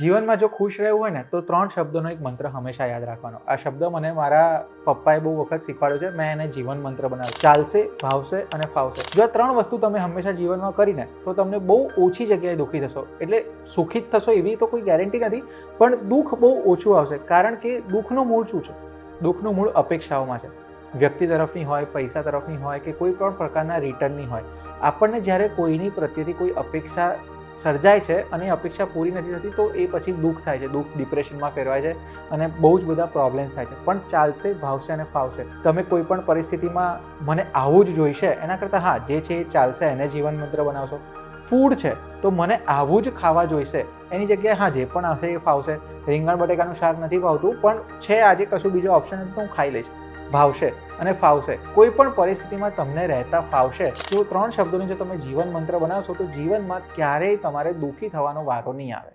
જીવનમાં જો ખુશ રહેવું હોય ને તો 3 શબ્દોનો એક મંત્ર હંમેશા યાદ રાખવાનો. આ શબ્દ મને મારા પપ્પાએ બહુ વખત શીખવાડ્યો છે. મેં એને જીવન મંત્ર બનાવ્યો. ચાલશે, ભાવશે અને ફાવશે. જો આ 3 વસ્તુ તમે હંમેશા જીવનમાં કરીને તો તમને બહુ ઓછી જગ્યાએ દુઃખી થશો. એટલે સુખી જ થશો એવી તો કોઈ ગેરંટી નથી, પણ દુઃખ બહુ ઓછું આવશે. કારણ કે દુઃખનું મૂળ શું છે? દુઃખનું મૂળ અપેક્ષાઓમાં છે. વ્યક્તિ તરફની હોય, પૈસા તરફની હોય કે કોઈ પણ પ્રકારના રિટર્નની હોય. આપણને જ્યારે કોઈની પ્રત્યેથી કોઈ અપેક્ષા સર્જાય છે અને એ અપેક્ષા પૂરી નથી થતી તો એ પછી દુઃખ થાય છે. દુઃખ ડિપ્રેશનમાં ફેરવાય છે અને બહુ જ બધા પ્રોબ્લેમ્સ થાય છે. પણ ચાલશે, ભાવશે અને ફાવશે. તમે કોઈ પણ પરિસ્થિતિમાં મને આવું જ જોઈશે એના કરતાં હા, જે છે એ ચાલશે એને જીવન મંત્ર બનાવશો. ફૂડ છે તો મને આવું જ ખાવા જોઈશે એની જગ્યાએ હા, જે પણ આવશે એ ફાવશે. રીંગણ બટેકાનું શાક નથી ભાવતું પણ છે આજે કશું બીજો ઓપ્શન નથી તો હું ખાઈ લઈશ. ભાવશે અને ફાવશે. કોઈ પણ પરિસ્થિતિમાં તમને રહેતા ફાવશે. જો 3 શબ્દોની જો તમે જીવન મંત્ર બનાવશો તો જીવનમાં ક્યારેય તમારે દુઃખી થવાનો વારો નહીં આવે.